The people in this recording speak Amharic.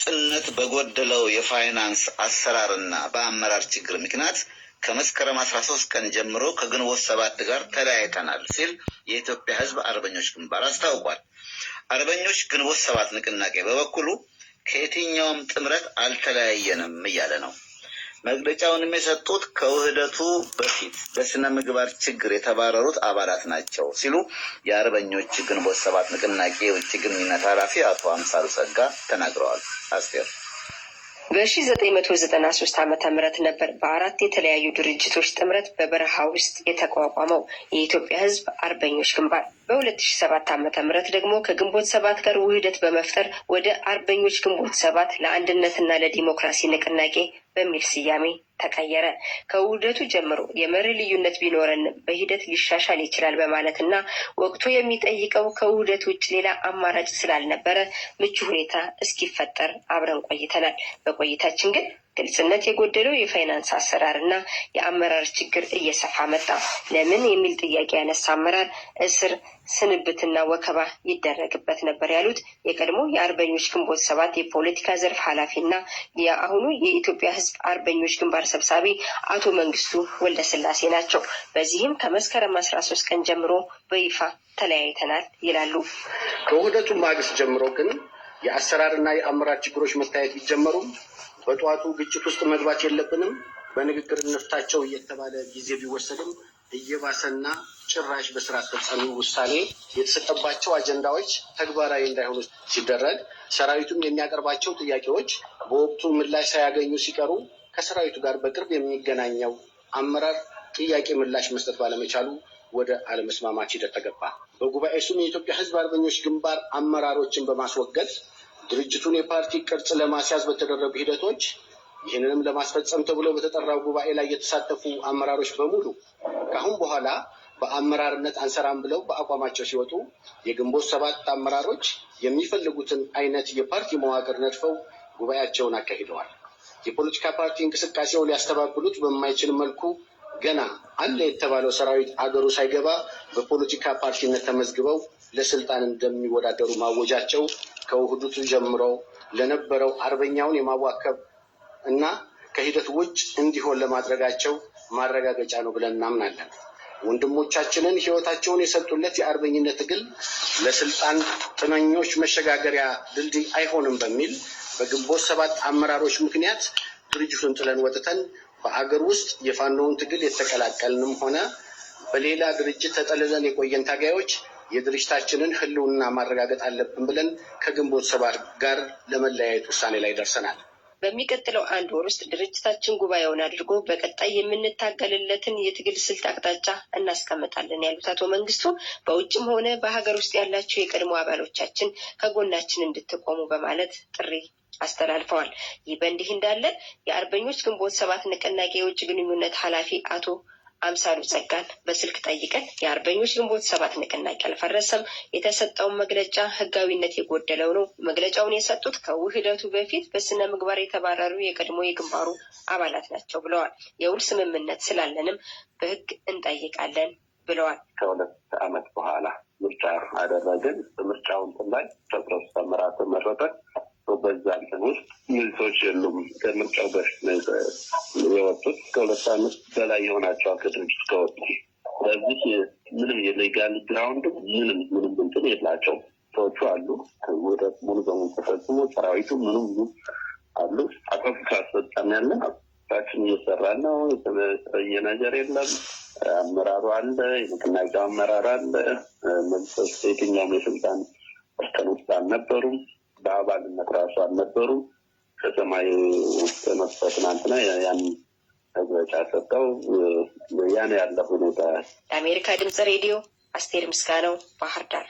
ግልጽነት በጎደለው የፋይናንስ አሰራርና በአመራር ችግር ምክንያት ከመስከረም 13 ቀን ጀምሮ ከግንቦት 7 ጋር ተለያይተናል ሲል የኢትዮጵያ ሕዝብ አርበኞች ግንባር አስታውቋል። አርበኞች ግንቦት 7 ንቅናቄ በበኩሉ ከየትኛውም ጥምረት አልተለያየንም እያለ ነው። መግለጫውንም የሰጡት ከውህደቱ በፊት በስነ ምግባር ችግር የተባረሩት አባላት ናቸው ሲሉ የአርበኞች ግንቦት 7 ንቅናቄ የውጭ ግንኙነት ኃላፊ አቶ አምሳሉ ጸጋ ተናግረዋል። አስቴር በ1993 ዓ.ም ነበር በአራት የተለያዩ ድርጅቶች ጥምረት በበረሃ ውስጥ የተቋቋመው የኢትዮጵያ ሕዝብ አርበኞች ግንባር። በ2007 ዓ.ም ደግሞ ከግንቦት 7 ጋር ውህደት በመፍጠር ወደ አርበኞች ግንቦት 7 ለአንድነትና ለዲሞክራሲ ንቅናቄ በሚል ስያሜ ተቀየረ። ከውህደቱ ጀምሮ የመርህ ልዩነት ቢኖረን በሂደት ሊሻሻል ይችላል በማለትና ወቅቱ የሚጠይቀው ከውህደት ውጭ ሌላ አማራጭ ስላልነበረ ምቹ ሁኔታ እስኪፈጠር አብረን ቆይተናል። በቆይታችን ግን ግልጽነት የጎደለው የፋይናንስ አሰራርና የአመራር ችግር እየሰፋ መጣ። ለምን የሚል ጥያቄ ያነሳ አመራር እስር፣ ስንብትና ወከባ ይደረግበት ነበር ያሉት የቀድሞ የአርበኞች ግንቦት 7 የፖለቲካ ዘርፍ ኃላፊና የአሁኑ የኢትዮጵያ ሕዝብ አርበኞች ግንባር ሰብሳቢ አቶ መንግስቱ ወልደስላሴ ናቸው። በዚህም ከመስከረም 13 ቀን ጀምሮ በይፋ ተለያይተናል ይላሉ። ከውህደቱ ማግስት ጀምሮ ግን የአሰራርና የአመራር ችግሮች መታየት ቢጀመሩም በጠዋቱ ግጭት ውስጥ መግባት የለብንም፣ በንግግር እንፍታቸው እየተባለ ጊዜ ቢወሰድም እየባሰና ጭራሽ በስራ አስፈጻሚ ውሳኔ የተሰጠባቸው አጀንዳዎች ተግባራዊ እንዳይሆኑ ሲደረግ ሰራዊቱም የሚያቀርባቸው ጥያቄዎች በወቅቱ ምላሽ ሳያገኙ ሲቀሩ ከሰራዊቱ ጋር በቅርብ የሚገናኘው አመራር ጥያቄ ምላሽ መስጠት ባለመቻሉ ወደ አለመስማማት ሂደት ተገባ። በጉባኤ ሱም የኢትዮጵያ ሕዝብ አርበኞች ግንባር አመራሮችን በማስወገድ ድርጅቱን የፓርቲ ቅርጽ ለማስያዝ በተደረጉ ሂደቶች ይህንንም ለማስፈጸም ተብሎ በተጠራው ጉባኤ ላይ የተሳተፉ አመራሮች በሙሉ ከአሁን በኋላ በአመራርነት አንሰራም ብለው በአቋማቸው ሲወጡ የግንቦት 7 አመራሮች የሚፈልጉትን አይነት የፓርቲ መዋቅር ነድፈው ጉባኤያቸውን አካሂደዋል። የፖለቲካ ፓርቲ እንቅስቃሴውን ሊያስተባብሉት በማይችል መልኩ ገና አለ የተባለው ሰራዊት አገሩ ሳይገባ በፖለቲካ ፓርቲነት ተመዝግበው ለስልጣን እንደሚወዳደሩ ማወጃቸው ከውህደቱ ጀምሮ ለነበረው አርበኛውን የማዋከብ እና ከሂደት ውጭ እንዲሆን ለማድረጋቸው ማረጋገጫ ነው ብለን እናምናለን። ወንድሞቻችንን ህይወታቸውን የሰጡለት የአርበኝነት ትግል ለስልጣን ጥመኞች መሸጋገሪያ ድልድይ አይሆንም በሚል በግንቦት 7 አመራሮች ምክንያት ድርጅቱን ጥለን ወጥተን በአገር ውስጥ የፋኖውን ትግል የተቀላቀልንም ሆነ በሌላ ድርጅት ተጠልለን የቆየን ታጋዮች የድርጅታችንን ህልውና ማረጋገጥ አለብን ብለን ከግንቦት 7 ጋር ለመለያየት ውሳኔ ላይ ደርሰናል። በሚቀጥለው አንድ ወር ውስጥ ድርጅታችን ጉባኤውን አድርጎ በቀጣይ የምንታገልለትን የትግል ስልት አቅጣጫ እናስቀምጣለን ያሉት አቶ መንግስቱ በውጭም ሆነ በሀገር ውስጥ ያላቸው የቀድሞ አባሎቻችን ከጎናችን እንድትቆሙ በማለት ጥሪ አስተላልፈዋል። ይህ በእንዲህ እንዳለ የአርበኞች ግንቦት 7 ንቅናቄ የውጭ ግንኙነት ኃላፊ አቶ አምሳሉ ጸጋን በስልክ ጠይቀን የአርበኞች ግንቦት 7 ንቅናቄ አልፈረሰም፣ የተሰጠውን መግለጫ ህጋዊነት የጎደለው ነው፣ መግለጫውን የሰጡት ከውህደቱ በፊት በስነ ምግባር የተባረሩ የቀድሞ የግንባሩ አባላት ናቸው ብለዋል። የውል ስምምነት ስላለንም በህግ እንጠይቃለን ብለዋል። ከ2 ዓመት በኋላ ምርጫ አደረግን። በምርጫውን ላይ ቴዎድሮስ ተመራ ተመረጠ። በዛ ውስጥ ምልቶች የሉም። ከምርጫው በፊት የወጡት ከ2 ዓመት በላይ የሆናቸዋል ከድርጅት ከወጡ። ስለዚህ ምንም የሌጋል ግራውንድ ምንም እንትን የላቸው ሰዎቹ አሉ። ውህደት ሙሉ በሙሉ ተፈጽሞ ሰራዊቱ ምንም አሉ። አቀፍ አስፈጻሚ ያለ ታችን እየሰራ ነው። የተለየ ነገር የለም። አመራሩ አለ፣ የንቅናቄው አመራር አለ። መንግስት የትኛውም የስልጣን እርከን ውስጥ አልነበሩም። በአባልነት ራሱ አልነበሩም። ከሰማይ ተነስቶ ትናንትና ያን መግለጫ ሰጠው። ያን ያለ ሁኔታ። ለአሜሪካ ድምጽ ሬዲዮ አስቴር ምስጋናው ባህር ዳር።